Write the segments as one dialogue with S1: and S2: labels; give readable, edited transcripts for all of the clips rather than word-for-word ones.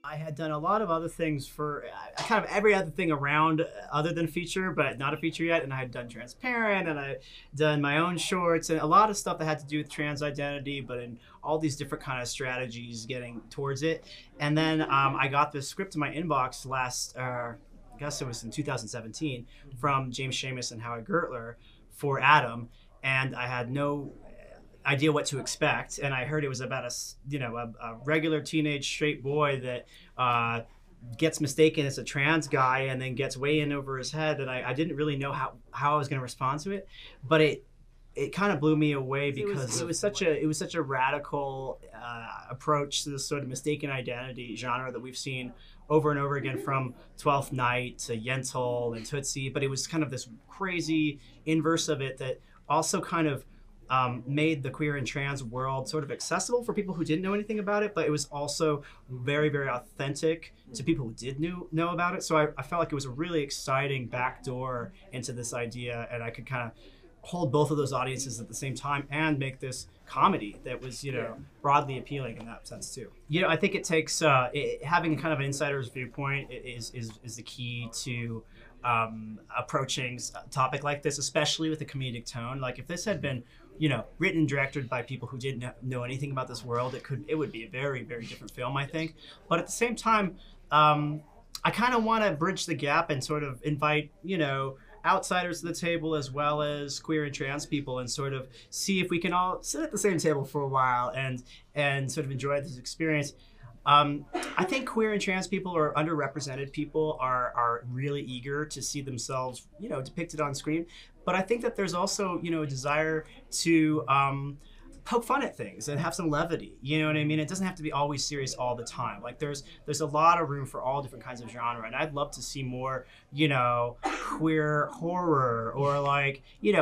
S1: I had done a lot of other things for kind of every other thing around other than feature, but not a feature yet. And I had done transparent, and I had done my own shorts, and a lot of stuff that had to do with trans identity, but in all these different kind of strategies getting towards it. And then I got this script in my inbox I guess it was in 2017, from James Schamus and Howard Gertler for Adam, and I had no idea what to expect, and I heard it was about a regular teenage straight boy that gets mistaken as a trans guy and then gets way in over his head, and I didn't really know how I was going to respond to it, but it kind of blew me away because it was such a radical approach to this sort of mistaken identity genre that we've seen over and over again, from 12th Night to Yentl and Tootsie, but it was kind of this crazy inverse of it that also kind of made the queer and trans world sort of accessible for people who didn't know anything about it, but it was also very, very authentic to people who did know about it. So I felt like it was a really exciting backdoor into this idea, and I could kind of hold both of those audiences at the same time and make this comedy that was, broadly appealing in that sense too. I think it takes having kind of an insider's viewpoint is the key to approaching a topic like this, especially with a comedic tone. Like if this had been written and directed by people who didn't know anything about this world, it would be a very, very different film, I think. But at the same time, I kind of want to bridge the gap and sort of invite, outsiders to the table as well as queer and trans people, and sort of see if we can all sit at the same table for a while and sort of enjoy this experience. I think queer and trans people, or underrepresented people, are really eager to see themselves, depicted on screen. But I think that there's also, a desire to poke fun at things and have some levity. You know what I mean? It doesn't have to be always serious all the time. Like there's a lot of room for all different kinds of genre, and I'd love to see more, queer horror, or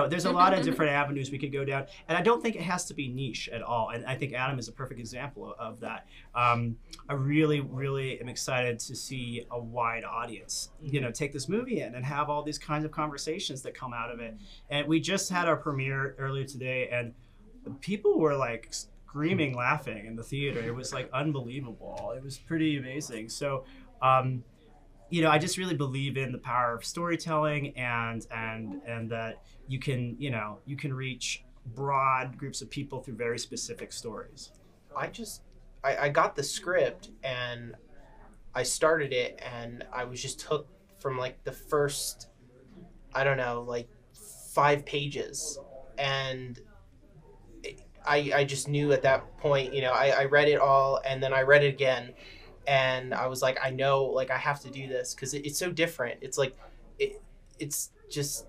S1: there's a lot of different avenues we could go down. And I don't think it has to be niche at all. And I think Adam is a perfect example of that. I really, really am excited to see a wide audience, take this movie in and have all these kinds of conversations that come out of it. And we just had our premiere earlier today, and people were like screaming, laughing in the theater. It was like unbelievable. It was pretty amazing. So, I just really believe in the power of storytelling, and that you can reach broad groups of people through very specific stories.
S2: I got the script and I started it, and I was just hooked from like the first, 5 pages, and I just knew at that point, I read it all, and then I read it again, and I was like, I know, like I have to do this because it's so different. It's like, it's just,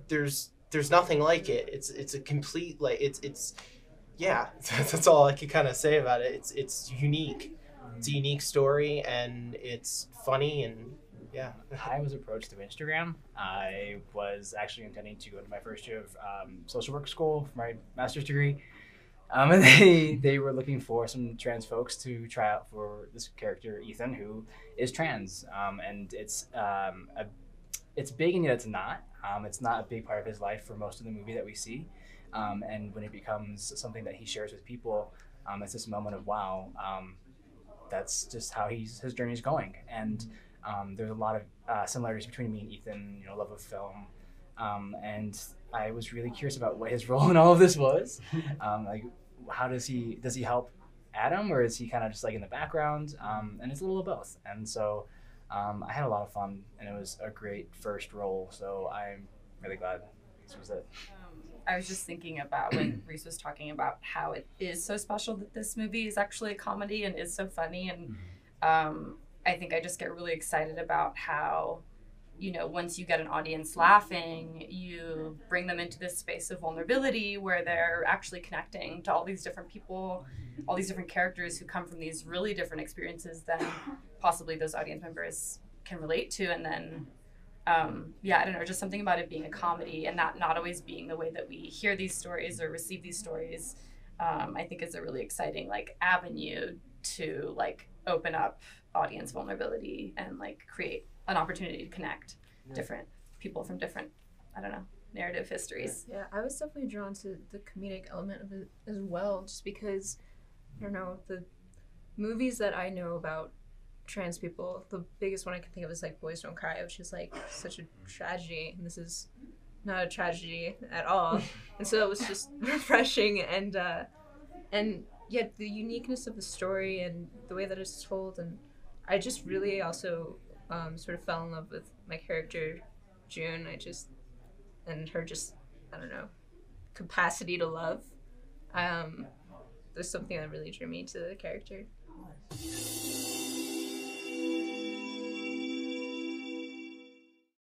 S2: there's nothing like it. It's a complete, like, it's yeah, that's all I could kind of say about it. It's unique. It's a unique story, and it's funny, and yeah.
S3: I was approached through Instagram. I was actually intending to go to my first year of social work school for my master's degree. And they were looking for some trans folks to try out for this character, Ethan, who is trans. And it's big, and yet it's not. It's not a big part of his life for most of the movie that we see. And when it becomes something that he shares with people, it's this moment of, wow, that's just how his journey is going. And there's a lot of similarities between me and Ethan, love of film. And I was really curious about what his role in all of this was. How does he help Adam, or is he kind of just like in the background? And it's a little of both. And so I had a lot of fun, and it was a great first role. So I'm really glad this was it.
S4: I was just thinking about when Reese was talking about how it is so special that this movie is actually a comedy and is so funny. And I think I just get really excited about how, once you get an audience laughing, you bring them into this space of vulnerability where they're actually connecting to all these different people, all these different characters who come from these really different experiences than possibly those audience members can relate to. And then, I don't know, just something about it being a comedy and that not always being the way that we hear these stories or receive these stories, I think is a really exciting avenue to open up audience vulnerability and create an opportunity to connect different people from different, narrative histories.
S5: Yeah, I was definitely drawn to the comedic element of it as well, just because, the movies that I know about trans people. The biggest one I can think of is like Boys Don't Cry, which is like such a tragedy, and this is not a tragedy at all. And so it was just refreshing, and yet the uniqueness of the story and the way that it's told, and I just really also sort of fell in love with my character June. And her just, I don't know, capacity to love. There's something that really drew me to the character.